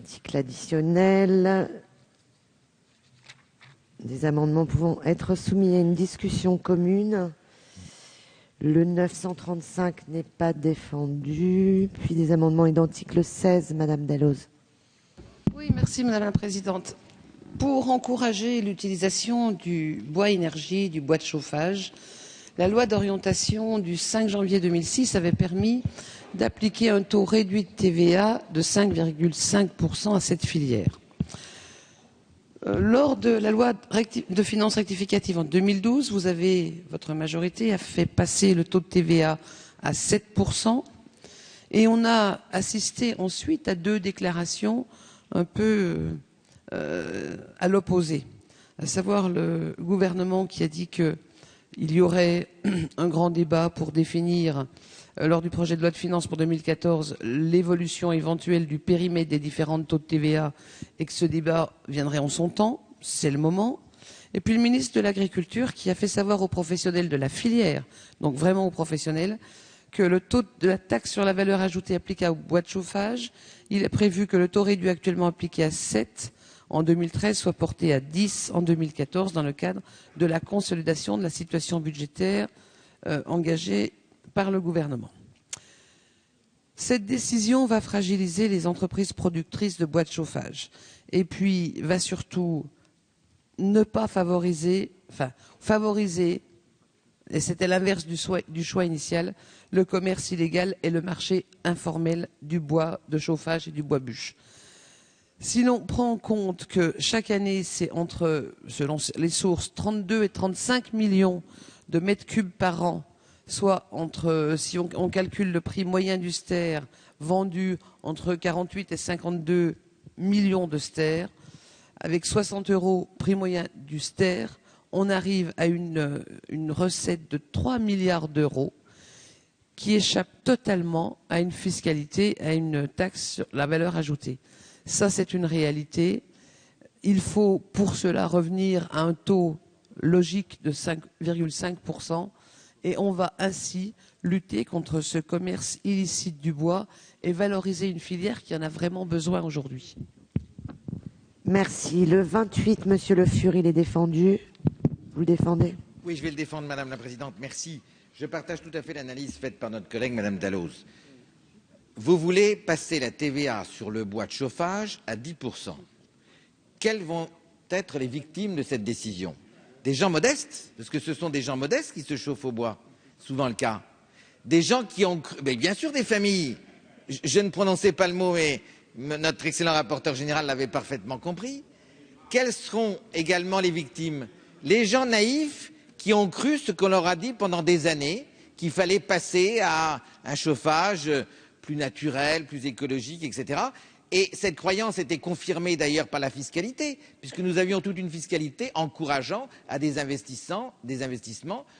article additionnel. Des amendements pouvant être soumis à une discussion commune. Le 935 n'est pas défendu. Puis des amendements identiques. Le 16, Madame Dalloz. Oui, merci Madame la Présidente. Pour encourager l'utilisation du bois énergie, du bois de chauffage, la loi d'orientation du 5 janvier 2006 avait permis d'appliquer un taux réduit de TVA de 5,5% à cette filière. Lors de la loi de finances rectificative en 2012, votre majorité a fait passer le taux de TVA à 7%, et on a assisté ensuite à deux déclarations un peu à l'opposé, à savoir le gouvernement qui a dit qu'il y aurait un grand débat pour définir, lors du projet de loi de finances pour 2014, l'évolution éventuelle du périmètre des différents taux de TVA et que ce débat viendrait en son temps, c'est le moment. Et puis le ministre de l'Agriculture qui a fait savoir aux professionnels de la filière, donc vraiment aux professionnels, que le taux de la taxe sur la valeur ajoutée applicable au bois de chauffage, il est prévu que le taux réduit actuellement appliqué à 7 en 2013 soit porté à 10 en 2014 dans le cadre de la consolidation de la situation budgétaire engagée par le gouvernement. Cette décision va fragiliser les entreprises productrices de bois de chauffage et puis va surtout ne pas favoriser, et c'était l'inverse du choix initial, le commerce illégal et le marché informel du bois de chauffage et du bois bûche. Si l'on prend en compte que chaque année, c'est entre, selon les sources, 32 et 35 millions de mètres cubes par an, soit entre, si on calcule le prix moyen du ster vendu entre 48 et 52 millions de sters, avec 60 € prix moyen du ster, on arrive à une recette de 3 milliards d'euros qui échappe totalement à une fiscalité, à une taxe sur la valeur ajoutée. Ça, c'est une réalité. Il faut pour cela revenir à un taux logique de 5,5% et on va ainsi lutter contre ce commerce illicite du bois et valoriser une filière qui en a vraiment besoin aujourd'hui. Merci. Le 28, Monsieur Le Fur, il est défendu. Vous le défendez? Oui, je vais le défendre, Madame la Présidente. Merci. Je partage tout à fait l'analyse faite par notre collègue, Madame Dalloz. Vous voulez passer la TVA sur le bois de chauffage à 10%. Quelles vont être les victimes de cette décision? Des gens modestes, parce que ce sont des gens modestes qui se chauffent au bois, souvent le cas. Des gens qui ont cru, mais bien sûr des familles. Je ne prononçais pas le mot, mais notre excellent rapporteur général l'avait parfaitement compris. Quelles seront également les victimes? Les gens naïfs qui ont cru ce qu'on leur a dit pendant des années, qu'il fallait passer à un chauffage plus naturel, plus écologique, etc. Et cette croyance était confirmée d'ailleurs par la fiscalité, puisque nous avions toute une fiscalité encourageant à des investissements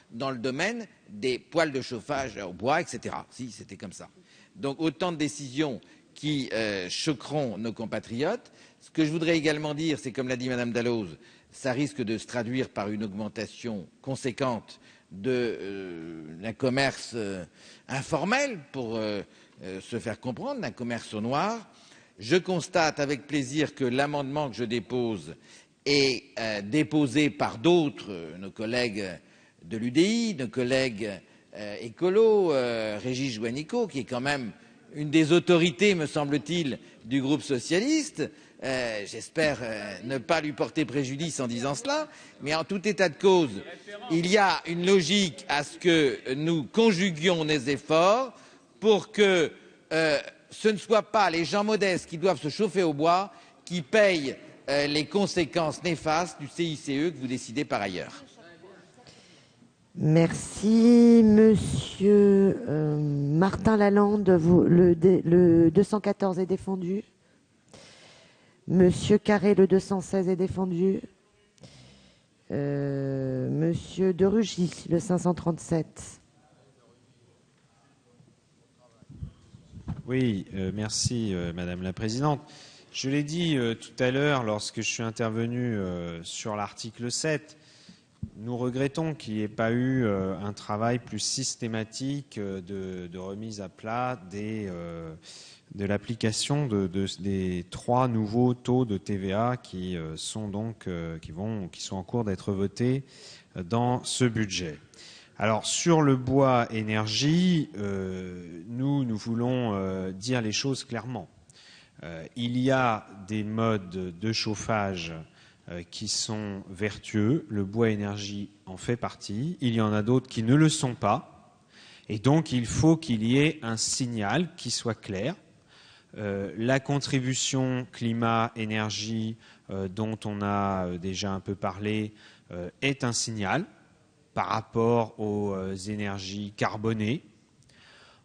dans le domaine des poêles de chauffage au bois, etc. Si, c'était comme ça. Donc autant de décisions qui choqueront nos compatriotes. Ce que je voudrais également dire, c'est comme l'a dit Madame Dalloz, ça risque de se traduire par une augmentation conséquente d'un commerce informel, pour se faire comprendre, d'un commerce au noir. Je constate avec plaisir que l'amendement que je dépose est déposé par d'autres, nos collègues de l'UDI, nos collègues écolos, Régis Juanico, qui est quand même une des autorités, me semble-t-il, du groupe socialiste. J'espère ne pas lui porter préjudice en disant cela, mais en tout état de cause, il y a une logique à ce que nous conjuguions nos efforts pour que ce ne soit pas les gens modestes qui doivent se chauffer au bois qui payent les conséquences néfastes du CICE que vous décidez par ailleurs. Merci. Monsieur Martin Lalande, le 214 est défendu. Monsieur Carré, le 216 est défendu. Monsieur de Rugy, le 537. Oui, merci Madame la Présidente. Je l'ai dit tout à l'heure lorsque je suis intervenu sur l'article 7, nous regrettons qu'il n'y ait pas eu un travail plus systématique de remise à plat l'application des 3 nouveaux taux de TVA qui sont en cours d'être votés dans ce budget. Alors sur le bois énergie, nous voulons dire les choses clairement. Il y a des modes de chauffage qui sont vertueux, le bois énergie en fait partie, il y en a d'autres qui ne le sont pas, et donc il faut qu'il y ait un signal qui soit clair. La contribution climat-énergie dont on a déjà un peu parlé est un signal par rapport aux énergies carbonées.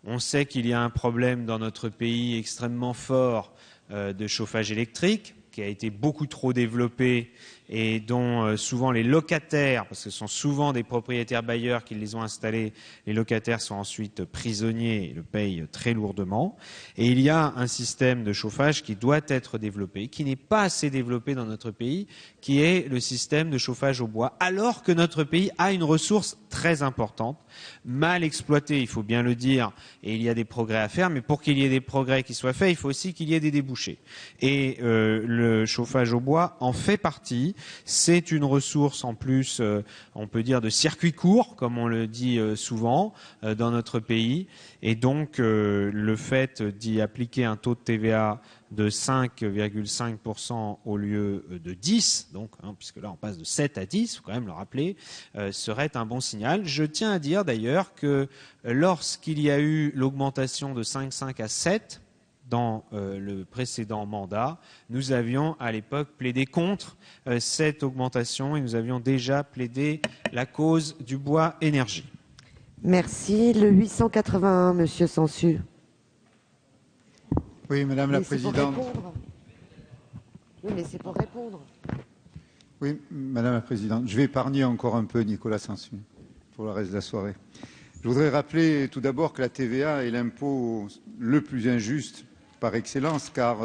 On sait qu'il y a un problème dans notre pays extrêmement fort de chauffage électrique qui a été beaucoup trop développé et dont souvent les locataires, parce que ce sont souvent des propriétaires bailleurs qui les ont installés, les locataires sont ensuite prisonniers et le payent très lourdement. Et il y a un système de chauffage qui doit être développé, qui n'est pas assez développé dans notre pays, qui est le système de chauffage au bois, alors que notre pays a une ressource très importante, mal exploitée, il faut bien le dire, et il y a des progrès à faire, mais pour qu'il y ait des progrès qui soient faits, il faut aussi qu'il y ait des débouchés. Et le chauffage au bois en fait partie. C'est une ressource en plus, on peut dire, de circuit court, comme on le dit souvent dans notre pays. Et donc, le fait d'y appliquer un taux de TVA de 5,5% au lieu de 10, donc, puisque là on passe de 7 à 10, il faut quand même le rappeler, serait un bon signal. Je tiens à dire d'ailleurs que lorsqu'il y a eu l'augmentation de 5,5 à 7, dans le précédent mandat, nous avions à l'époque plaidé contre cette augmentation et nous avions déjà plaidé la cause du bois énergie. Merci. Le 881, Monsieur Sansu. Oui, Madame la Présidente. Oui, mais c'est pour répondre. Oui, Madame la Présidente. Je vais épargner encore un peu Nicolas Sansu pour le reste de la soirée. Je voudrais rappeler tout d'abord que la TVA est l'impôt le plus injuste par excellence, car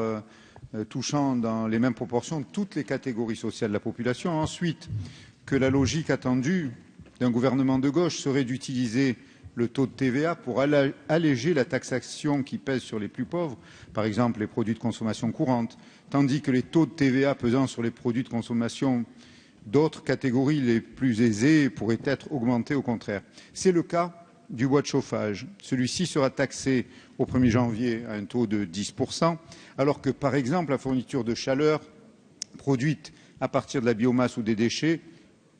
touchant dans les mêmes proportions toutes les catégories sociales de la population. Ensuite, que la logique attendue d'un gouvernement de gauche serait d'utiliser le taux de TVA pour alléger la taxation qui pèse sur les plus pauvres, par exemple les produits de consommation courante, tandis que les taux de TVA pesant sur les produits de consommation d'autres catégories les plus aisées pourraient être augmentés au contraire. C'est le cas du bois de chauffage. Celui-ci sera taxé au 1er janvier à un taux de 10%, alors que, par exemple, la fourniture de chaleur produite à partir de la biomasse ou des déchets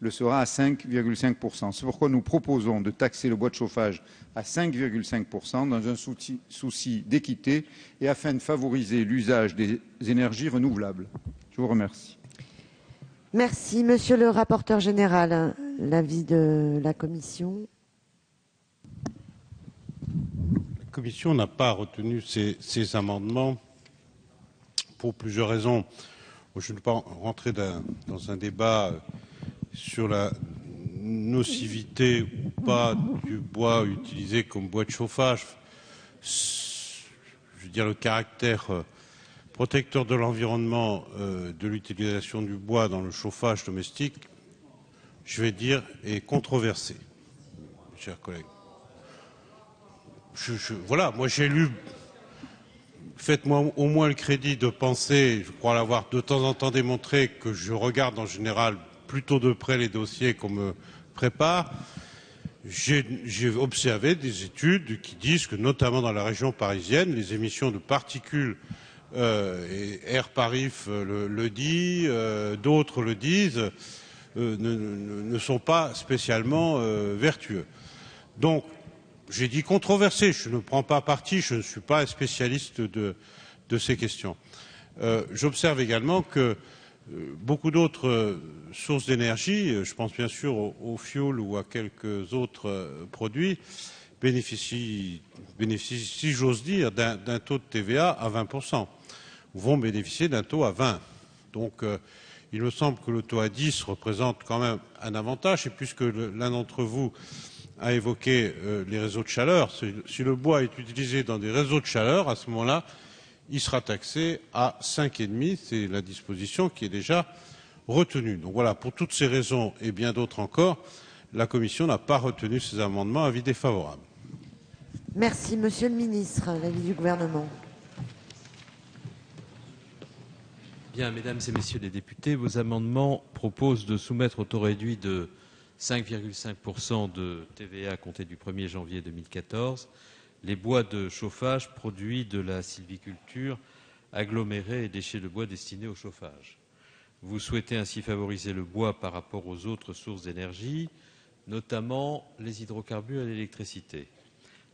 le sera à 5,5%. C'est pourquoi nous proposons de taxer le bois de chauffage à 5,5% dans un souci d'équité et afin de favoriser l'usage des énergies renouvelables. Je vous remercie. Merci. Monsieur le rapporteur général, l'avis de la commission. La Commission n'a pas retenu ces amendements pour plusieurs raisons. Je ne vais pas rentrer dans un débat sur la nocivité ou pas du bois utilisé comme bois de chauffage. Je veux dire, le caractère protecteur de l'environnement de l'utilisation du bois dans le chauffage domestique, je vais dire, est controversé, chers collègues. Voilà, moi j'ai lu, faites-moi au moins le crédit de penser, je crois l'avoir de temps en temps démontré, que je regarde en général plutôt de près les dossiers qu'on me prépare. J'ai observé des études qui disent que, notamment dans la région parisienne, les émissions de particules, et Air Paris le dit, d'autres le disent, ne sont pas spécialement vertueux. Donc, j'ai dit controversé, je ne prends pas parti, je ne suis pas un spécialiste de ces questions. J'observe également que beaucoup d'autres sources d'énergie, je pense bien sûr au fioul ou à quelques autres produits, bénéficient, si j'ose dire, d'un taux de TVA à 20%, ou vont bénéficier d'un taux à 20%. Donc il me semble que le taux à 10 représente quand même un avantage, et puisque l'un d'entre vous a évoqué les réseaux de chaleur, si le bois est utilisé dans des réseaux de chaleur, à ce moment-là, il sera taxé à 5,5, c'est la disposition qui est déjà retenue. Donc voilà, pour toutes ces raisons et bien d'autres encore, la Commission n'a pas retenu ces amendements. Avis défavorable. Merci. Monsieur le ministre, l'avis du gouvernement. Bien, mesdames et messieurs les députés, vos amendements proposent de soumettre au taux réduit de 5,5% de TVA à compter du 1er janvier 2014 les bois de chauffage produits de la sylviculture, agglomérés et déchets de bois destinés au chauffage. Vous souhaitez ainsi favoriser le bois par rapport aux autres sources d'énergie, notamment les hydrocarbures et l'électricité.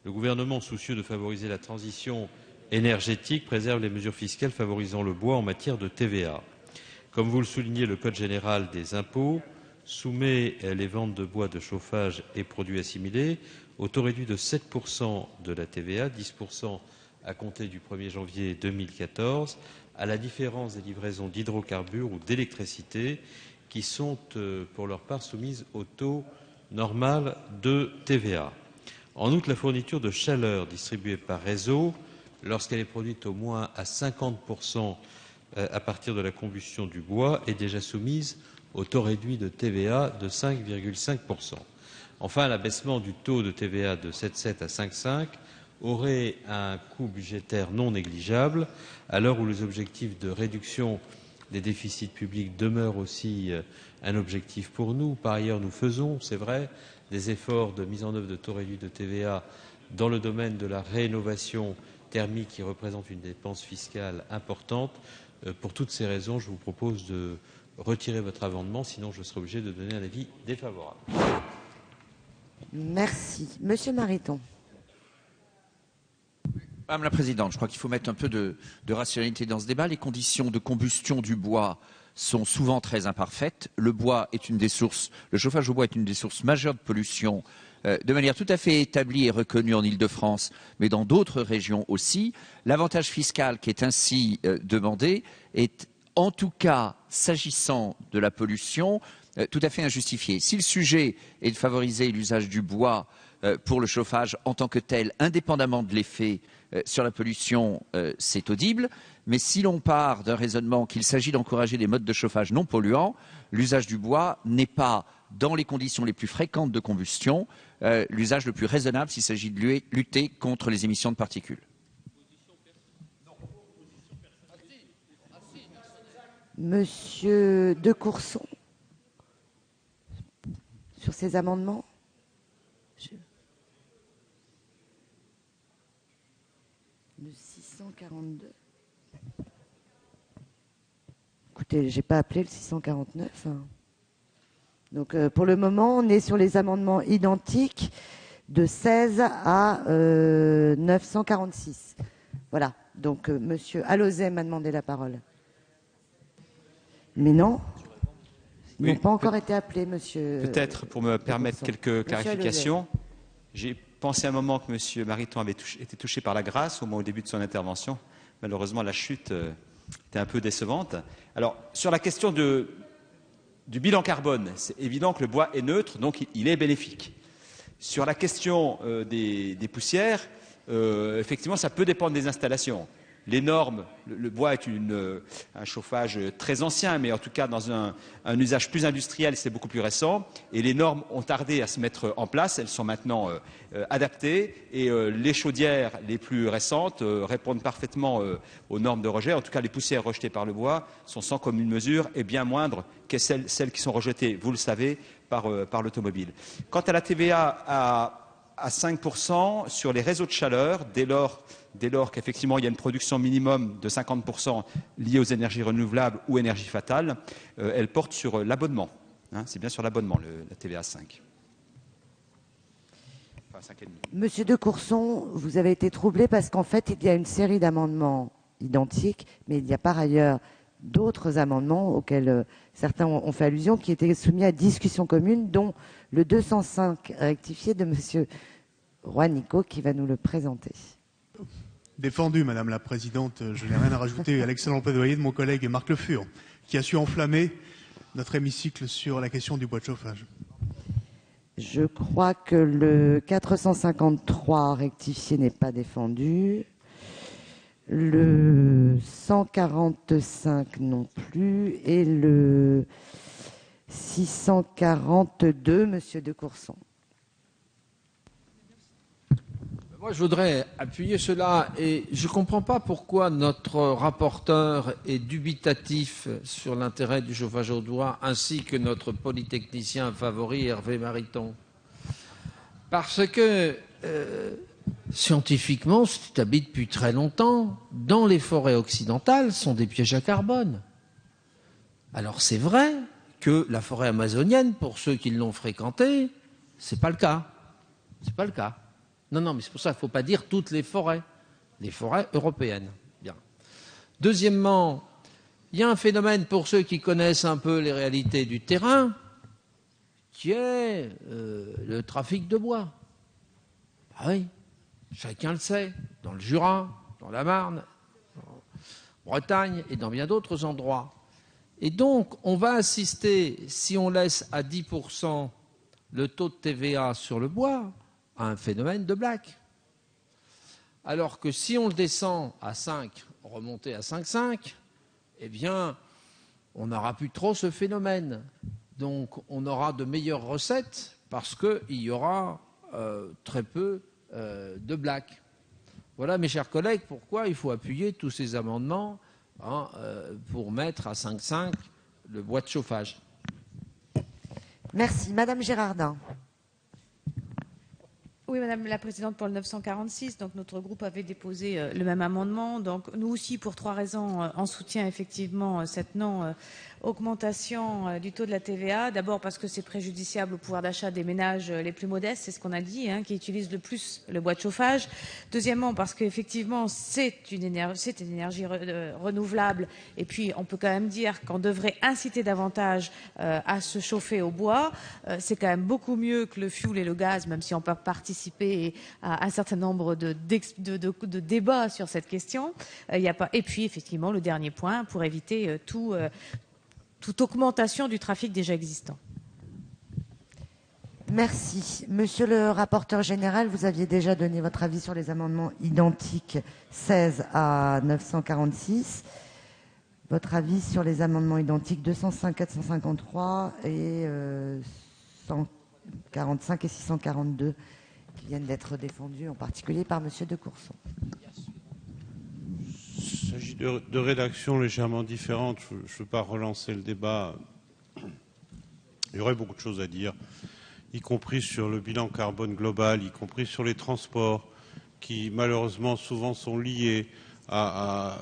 Le gouvernement, soucieux de favoriser la transition énergétique, préserve les mesures fiscales favorisant le bois en matière de TVA. Comme vous le soulignez, le Code général des impôts soumet les ventes de bois de chauffage et produits assimilés au taux réduit de 7% de la TVA, 10% à compter du 1er janvier 2014, à la différence des livraisons d'hydrocarbures ou d'électricité qui sont pour leur part soumises au taux normal de TVA. En outre, la fourniture de chaleur distribuée par réseau, lorsqu'elle est produite au moins à 50% à partir de la combustion du bois, est déjà soumise au taux réduit de TVA de 5,5%. Enfin, l'abaissement du taux de TVA de 7,7 à 5,5 aurait un coût budgétaire non négligeable, à l'heure où les objectifs de réduction des déficits publics demeurent aussi un objectif pour nous. Par ailleurs, nous faisons, c'est vrai, des efforts de mise en œuvre de taux réduits de TVA dans le domaine de la rénovation thermique qui représente une dépense fiscale importante. Pour toutes ces raisons, je vous propose de retirer votre amendement, sinon je serai obligé de donner un avis défavorable. Merci. Monsieur Mariton. Madame la Présidente, je crois qu'il faut mettre un peu de rationalité dans ce débat. Les conditions de combustion du bois sont souvent très imparfaites. Le chauffage au bois est une des sources majeures de pollution de manière tout à fait établie et reconnue en Île-de-France, mais dans d'autres régions aussi. L'avantage fiscal qui est ainsi demandé est, en tout cas, s'agissant de la pollution, tout à fait injustifié. Si le sujet est de favoriser l'usage du bois pour le chauffage en tant que tel, indépendamment de l'effet sur la pollution, c'est audible. Mais si l'on part d'un raisonnement qu'il s'agit d'encourager des modes de chauffage non polluants, l'usage du bois n'est pas, dans les conditions les plus fréquentes de combustion, l'usage le plus raisonnable s'il s'agit de lutter contre les émissions de particules. Monsieur De Courson, sur ces amendements. Le 642. Écoutez, j'ai pas appelé le 649. Donc, pour le moment, on est sur les amendements identiques de 16 à 946. Voilà. Donc, Monsieur Alauzet m'a demandé la parole. Mais non, ils n'ont pas encore été appelés, monsieur. Peut-être pour me permettre quelques clarifications. J'ai pensé un moment que monsieur Mariton avait été touché par la grâce au début de son intervention. Malheureusement, la chute était un peu décevante. Alors, sur la question du bilan carbone, c'est évident que le bois est neutre, donc il est bénéfique. Sur la question des poussières, effectivement, ça peut dépendre des installations. Les normes, le bois est un chauffage très ancien, mais en tout cas dans un usage plus industriel, c'est beaucoup plus récent. Et les normes ont tardé à se mettre en place, elles sont maintenant adaptées. Et les chaudières les plus récentes répondent parfaitement aux normes de rejet. En tout cas, les poussières rejetées par le bois sont sans commune mesure et bien moindres que celles qui sont rejetées, vous le savez, par l'automobile. Quant à la TVA à 5% sur les réseaux de chaleur, dès lors qu'effectivement il y a une production minimum de 50% liée aux énergies renouvelables ou énergies fatales, elle porte sur l'abonnement. C'est bien sur l'abonnement, la TVA 5. Enfin, 5,5. Monsieur De Courson, vous avez été troublé parce qu'en fait, il y a une série d'amendements identiques, mais il y a par ailleurs d'autres amendements auxquels certains ont fait allusion, qui étaient soumis à discussion commune, dont le 205 rectifié de monsieur Roy-Nico, qui va nous le présenter. Défendu, Madame la Présidente. Je n'ai rien à rajouter à l'excellent plaidoyer de mon collègue Marc Le Fur, qui a su enflammer notre hémicycle sur la question du bois de chauffage. Je crois que le 453 rectifié n'est pas défendu. Le 145 non plus. Et le 642, monsieur De Courson. Moi, je voudrais appuyer cela et je ne comprends pas pourquoi notre rapporteur est dubitatif sur l'intérêt du chauffage au bois ainsi que notre polytechnicien favori Hervé Mariton. Parce que scientifiquement, c'est établi depuis très longtemps, dans les forêts occidentales sont des pièges à carbone. Alors c'est vrai que la forêt amazonienne, pour ceux qui l'ont fréquentée, c'est pas le cas. C'est pas le cas. Non, mais c'est pour ça qu'il ne faut pas dire toutes les forêts européennes. Bien. Deuxièmement, il y a un phénomène pour ceux qui connaissent un peu les réalités du terrain, qui est le trafic de bois. Ah oui, chacun le sait, dans le Jura, dans la Marne, en Bretagne et dans bien d'autres endroits. Et donc, on va assister, si on laisse à 10% le taux de TVA sur le bois, à un phénomène de black. Alors que si on le descend à 5, remonter à 5,5, eh bien, on n'aura plus trop ce phénomène. Donc, on aura de meilleures recettes parce qu'il y aura très peu de black. Voilà, mes chers collègues, pourquoi il faut appuyer tous ces amendements pour mettre à 5,5 le bois de chauffage. Merci. Madame Gérardin. Oui, Madame la Présidente, pour le 946, donc notre groupe avait déposé le même amendement. Donc nous aussi, pour 3 raisons, en soutien effectivement cette non-augmentation du taux de la TVA. D'abord parce que c'est préjudiciable au pouvoir d'achat des ménages les plus modestes, c'est ce qu'on a dit, qui utilisent le plus le bois de chauffage. Deuxièmement, parce qu'effectivement c'est une énergie renouvelable. Et puis on peut quand même dire qu'on devrait inciter davantage à se chauffer au bois. C'est quand même beaucoup mieux que le fioul et le gaz, même si on peut participer à un certain nombre de débats sur cette question. Et puis, effectivement, le dernier point, pour éviter toute augmentation du trafic déjà existant. Merci. Monsieur le rapporteur général, vous aviez déjà donné votre avis sur les amendements identiques 16 à 946. Votre avis sur les amendements identiques 205, 453 et 145 et 642 qui viennent d'être défendus, en particulier par Monsieur de Courson. Il s'agit de rédactions légèrement différentes. Je ne veux pas relancer le débat. Il y aurait beaucoup de choses à dire, y compris sur le bilan carbone global, y compris sur les transports, qui malheureusement souvent sont liés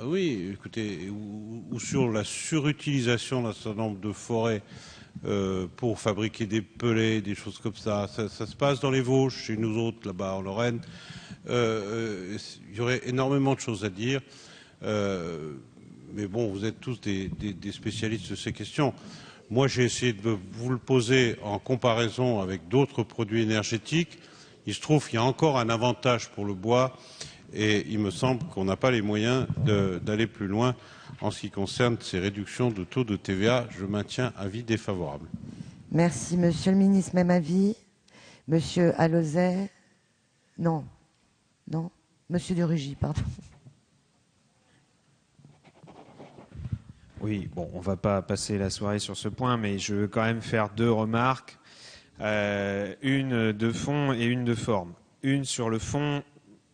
oui, écoutez, ou sur la surutilisation d'un certain nombre de forêts pour fabriquer des pellets, des choses comme ça. Ça se passe dans les Vosges, chez nous autres, là-bas en Lorraine. Il y aurait énormément de choses à dire. Mais bon, vous êtes tous des spécialistes de ces questions. Moi, j'ai essayé de vous le poser en comparaison avec d'autres produits énergétiques. Il se trouve qu'il y a encore un avantage pour le bois et il me semble qu'on n'a pas les moyens d'aller plus loin. En ce qui concerne ces réductions de taux de TVA, je maintiens avis défavorable. Merci. Monsieur le ministre, même avis. Monsieur Alauzet. Non. Monsieur de Rugy, pardon. Oui, bon, on ne va pas passer la soirée sur ce point, mais je veux quand même faire 2 remarques, une de fond et une de forme. Une sur le fond,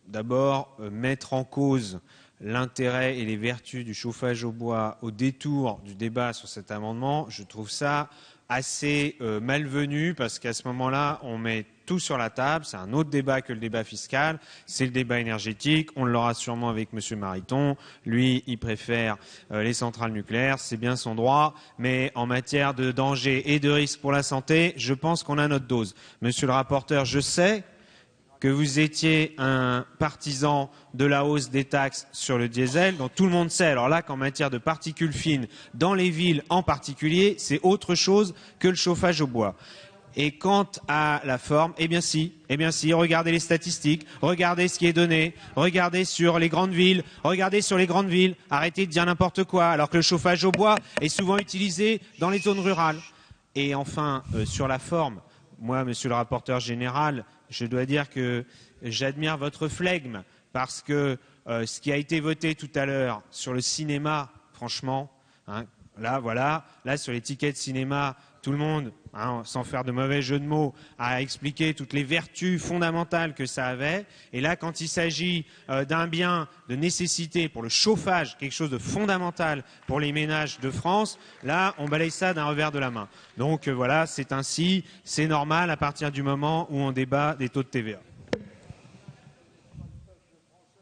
d'abord, mettre en cause l'intérêt et les vertus du chauffage au bois au détour du débat sur cet amendement, je trouve ça assez malvenu parce qu'à ce moment-là, on met tout sur la table. C'est un autre débat que le débat fiscal. C'est le débat énergétique. On l'aura sûrement avec M. Mariton. Lui, il préfère les centrales nucléaires. C'est bien son droit. Mais en matière de danger et de risque pour la santé, je pense qu'on a notre dose. Monsieur le rapporteur, je sais que vous étiez un partisan de la hausse des taxes sur le diesel, dont tout le monde sait. Alors là, qu'en matière de particules fines, dans les villes en particulier, c'est autre chose que le chauffage au bois. Et quant à la forme, eh bien si, regardez les statistiques, regardez ce qui est donné, regardez sur les grandes villes, arrêtez de dire n'importe quoi, alors que le chauffage au bois est souvent utilisé dans les zones rurales. Et enfin, sur la forme, moi, monsieur le rapporteur général, je dois dire que j'admire votre flegme parce que ce qui a été voté tout à l'heure sur le cinéma, franchement, là sur les tickets de cinéma, tout le monde, hein, sans faire de mauvais jeu de mots, a expliqué toutes les vertus fondamentales que ça avait. Et là, quand il s'agit d'un bien de nécessité pour le chauffage, quelque chose de fondamental pour les ménages de France, là, on balaye ça d'un revers de la main. Donc voilà, c'est ainsi, c'est normal à partir du moment où on débat des taux de TVA.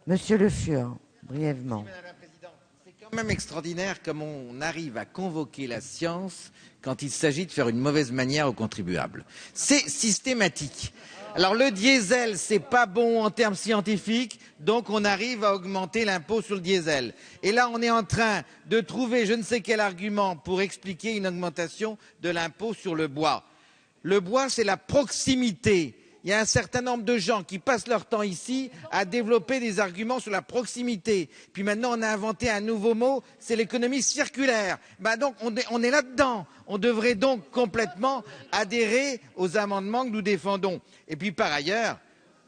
Monsieur Le Fur, brièvement. Madame la Présidente, c'est quand même extraordinaire comme on arrive à convoquer la science quand il s'agit de faire une mauvaise manière aux contribuables. C'est systématique. Alors le diesel, c'est pas bon en termes scientifiques, donc on arrive à augmenter l'impôt sur le diesel. Et là, on est en train de trouver je ne sais quel argument pour expliquer une augmentation de l'impôt sur le bois. Le bois, c'est la proximité. Il y a un certain nombre de gens qui passent leur temps ici à développer des arguments sur la proximité. Puis maintenant, on a inventé un nouveau mot, c'est l'économie circulaire. Donc, on est là-dedans. On devrait donc complètement adhérer aux amendements que nous défendons. Et puis, par ailleurs,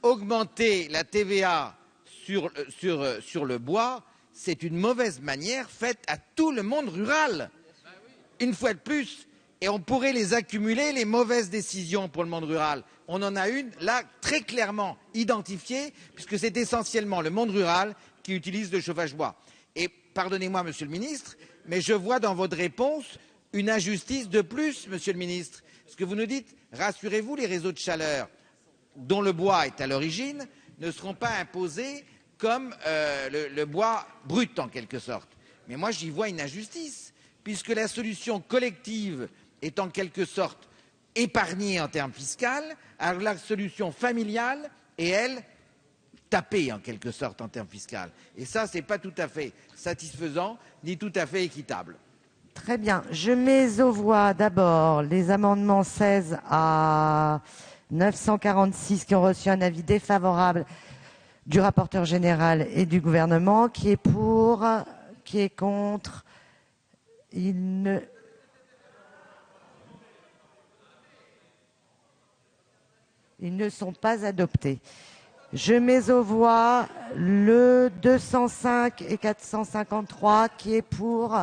augmenter la TVA sur le bois, c'est une mauvaise manière faite à tout le monde rural. Une fois de plus, et on pourrait les accumuler, les mauvaises décisions pour le monde rural. On en a une, là, très clairement identifiée, puisque c'est essentiellement le monde rural qui utilise le chauffage bois. Et pardonnez-moi, Monsieur le Ministre, mais je vois dans votre réponse une injustice de plus, Monsieur le Ministre. Ce que vous nous dites, rassurez-vous, les réseaux de chaleur dont le bois est à l'origine ne seront pas imposés comme le bois brut, en quelque sorte. Mais moi, j'y vois une injustice, puisque la solution collective est en quelque sorte épargnée en termes fiscaux, alors la solution familiale est, elle, tapée en quelque sorte en termes fiscaux. Et ça, ce n'est pas tout à fait satisfaisant, ni tout à fait équitable. Très bien. Je mets aux voix d'abord les amendements 16 à 946 qui ont reçu un avis défavorable du rapporteur général et du gouvernement. Qui est pour? Qui est contre? Ils ne sont pas adoptés. Je mets aux voix le 205 et 453 qui est pour,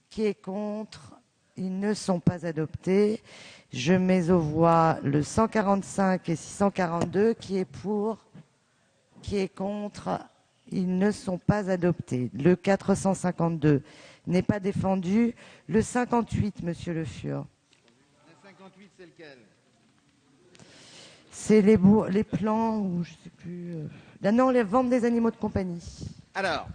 qui est contre. Ils ne sont pas adoptés. Je mets aux voix le 145 et 642 qui est pour, qui est contre. Ils ne sont pas adoptés. Le 452 n'est pas défendu. Le 58, Monsieur Le Fur. Le 58, c'est lequel? C'est les plans, ou je ne sais plus... Non, les ventes des animaux de compagnie. Alors,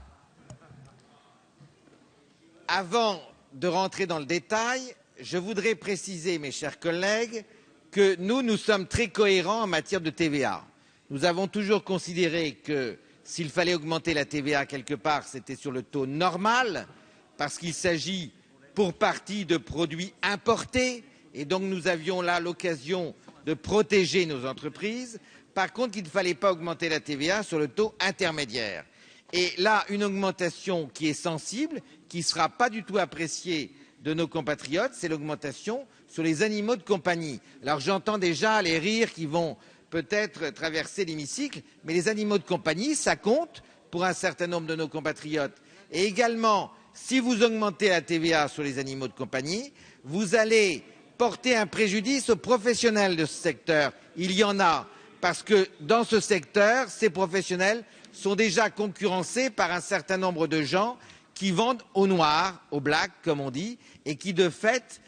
avant de rentrer dans le détail, je voudrais préciser, mes chers collègues, que nous sommes très cohérents en matière de TVA. Nous avons toujours considéré que s'il fallait augmenter la TVA quelque part, c'était sur le taux normal, parce qu'il s'agit pour partie de produits importés, et donc nous avions là l'occasion de protéger nos entreprises. Par contre, il ne fallait pas augmenter la TVA sur le taux intermédiaire. Et là, une augmentation qui est sensible, qui ne sera pas du tout appréciée de nos compatriotes, c'est l'augmentation sur les animaux de compagnie. Alors j'entends déjà les rires qui vont peut-être traverser l'hémicycle, mais les animaux de compagnie, ça compte pour un certain nombre de nos compatriotes. Et également, si vous augmentez la TVA sur les animaux de compagnie, vous allez porter un préjudice aux professionnels de ce secteur. Il y en a, parce que dans ce secteur, ces professionnels sont déjà concurrencés par un certain nombre de gens qui vendent au noir, au black, comme on dit, et qui, de fait,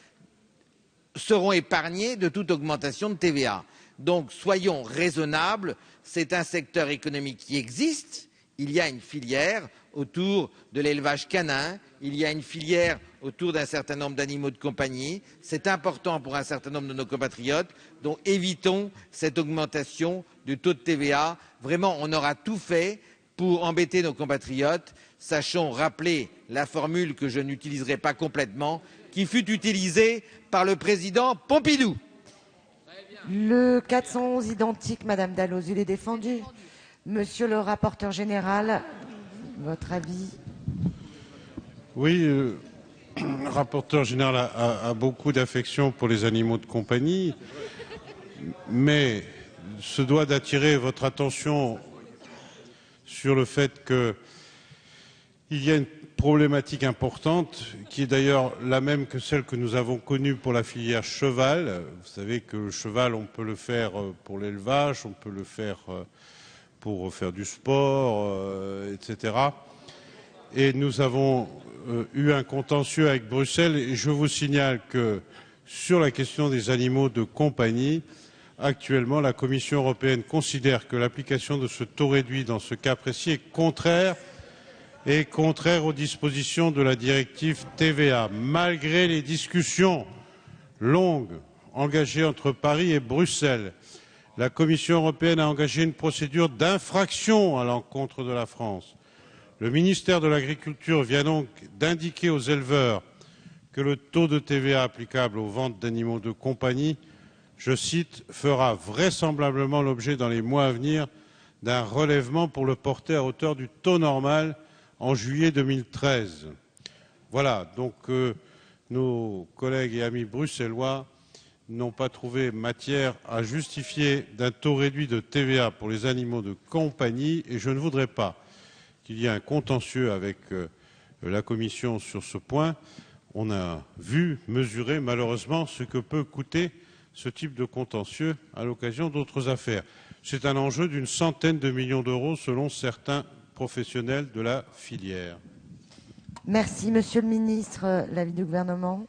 seront épargnés de toute augmentation de TVA. Donc, soyons raisonnables, c'est un secteur économique qui existe, il y a une filière autour de l'élevage canin, il y a une filière autour d'un certain nombre d'animaux de compagnie. C'est important pour un certain nombre de nos compatriotes, donc évitons cette augmentation du taux de TVA. Vraiment, on aura tout fait pour embêter nos compatriotes. Sachons rappeler la formule que je n'utiliserai pas complètement, qui fut utilisée par le président Pompidou. Le 411 identique, Madame Dalloz, il est défendu. Monsieur le rapporteur général, votre avis? Oui, le rapporteur général a beaucoup d'affection pour les animaux de compagnie, mais se doit d'attirer votre attention sur le fait qu'il y a problématique importante, qui est d'ailleurs la même que celle que nous avons connue pour la filière cheval. Vous savez que le cheval, on peut le faire pour l'élevage, on peut le faire pour faire du sport, etc. Et nous avons eu un contentieux avec Bruxelles, et je vous signale que sur la question des animaux de compagnie, actuellement, la Commission européenne considère que l'application de ce taux réduit dans ce cas précis est contraire aux dispositions de la directive TVA, malgré les discussions longues engagées entre Paris et Bruxelles. La Commission européenne a engagé une procédure d'infraction à l'encontre de la France. Le ministère de l'Agriculture vient donc d'indiquer aux éleveurs que le taux de TVA applicable aux ventes d'animaux de compagnie, je cite, fera vraisemblablement l'objet dans les mois à venir d'un relèvement pour le porter à hauteur du taux normal en juillet 2013. Voilà, donc nos collègues et amis bruxellois n'ont pas trouvé matière à justifier d'un taux réduit de TVA pour les animaux de compagnie, et je ne voudrais pas qu'il y ait un contentieux avec la Commission sur ce point. On a vu, mesuré malheureusement ce que peut coûter ce type de contentieux à l'occasion d'autres affaires. C'est un enjeu d'une centaine de millions d'euros selon certains professionnels de la filière. Merci, Monsieur le Ministre. L'avis du gouvernement ?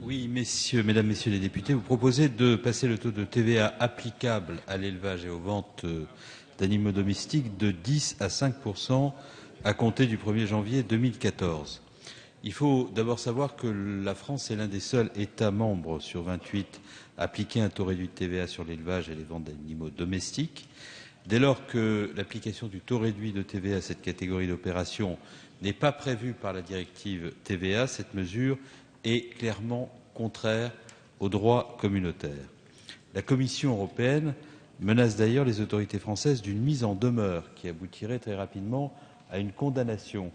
Oui, mesdames, messieurs les députés, vous proposez de passer le taux de TVA applicable à l'élevage et aux ventes d'animaux domestiques de 10 à 5% à compter du 1er janvier 2014. Il faut d'abord savoir que la France est l'un des seuls États membres sur 28 à appliquer un taux réduit de TVA sur l'élevage et les ventes d'animaux domestiques. Dès lors que l'application du taux réduit de TVA à cette catégorie d'opérations n'est pas prévue par la directive TVA, cette mesure est clairement contraire au droit communautaire. La Commission européenne menace d'ailleurs les autorités françaises d'une mise en demeure qui aboutirait très rapidement à une condamnation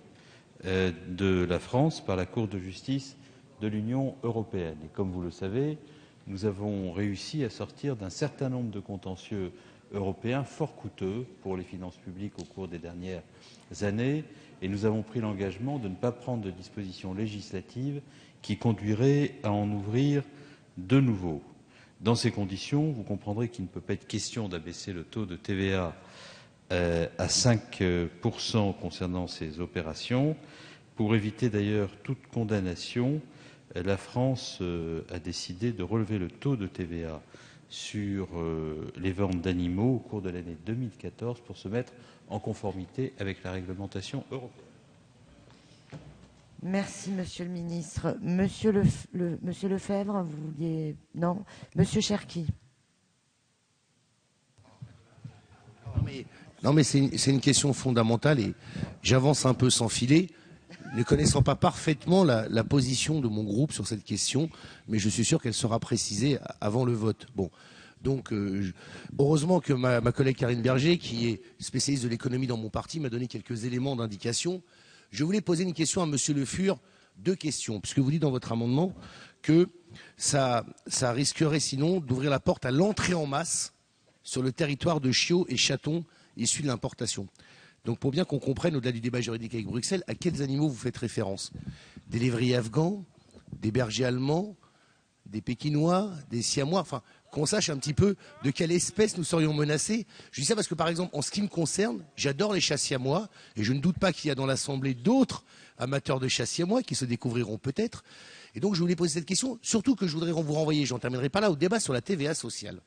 de la France par la Cour de justice de l'Union européenne. Et comme vous le savez, nous avons réussi à sortir d'un certain nombre de contentieux européens fort coûteux pour les finances publiques au cours des dernières années, et nous avons pris l'engagement de ne pas prendre de dispositions législatives qui conduiraient à en ouvrir de nouveaux. Dans ces conditions, vous comprendrez qu'il ne peut pas être question d'abaisser le taux de TVA à 5% concernant ces opérations. Pour éviter d'ailleurs toute condamnation, la France a décidé de relever le taux de TVA sur les ventes d'animaux au cours de l'année 2014 pour se mettre en conformité avec la réglementation européenne. Merci, Monsieur le Ministre. Monsieur Lefebvre, vous vouliez... Non. Monsieur Cherki. Non, mais c'est une question fondamentale et j'avance un peu sans filet, ne connaissant pas parfaitement la position de mon groupe sur cette question, mais je suis sûr qu'elle sera précisée avant le vote. Bon, donc heureusement que ma collègue Karine Berger, qui est spécialiste de l'économie dans mon parti, m'a donné quelques éléments d'indication. Je voulais poser une question à Monsieur Le Fur, deux questions, puisque vous dites dans votre amendement que ça risquerait sinon d'ouvrir la porte à l'entrée en masse sur le territoire de chiots et chatons issus de l'importation. Donc pour bien qu'on comprenne, au-delà du débat juridique avec Bruxelles, à quels animaux vous faites référence? Des lévriers afghans, des bergers allemands, des pékinois, des siamois, enfin qu'on sache un petit peu de quelle espèce nous serions menacés. Je dis ça parce que par exemple, en ce qui me concerne, j'adore les chats siamois et je ne doute pas qu'il y a dans l'Assemblée d'autres amateurs de chats siamois qui se découvriront peut-être. Et donc je voulais poser cette question, surtout que je voudrais vous renvoyer, j'en terminerai pas là, au débat sur la TVA sociale.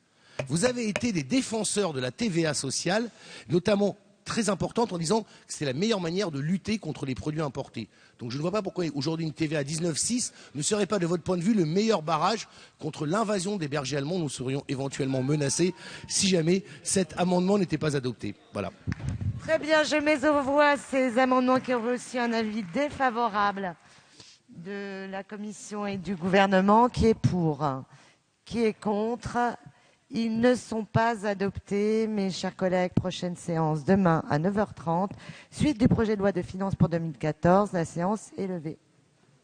Vous avez été des défenseurs de la TVA sociale, notamment très importante en disant que c'est la meilleure manière de lutter contre les produits importés. Donc je ne vois pas pourquoi aujourd'hui une TVA à 19,6 ne serait pas de votre point de vue le meilleur barrage contre l'invasion des bergers allemands. Nous serions éventuellement menacés si jamais cet amendement n'était pas adopté. Voilà. Très bien, je mets aux voix ces amendements qui ont reçu un avis défavorable de la Commission et du gouvernement. Qui est pour? Qui est contre? Ils ne sont pas adoptés, mes chers collègues. Prochaine séance demain à 9h30. Suite du projet de loi de finances pour 2014. La séance est levée.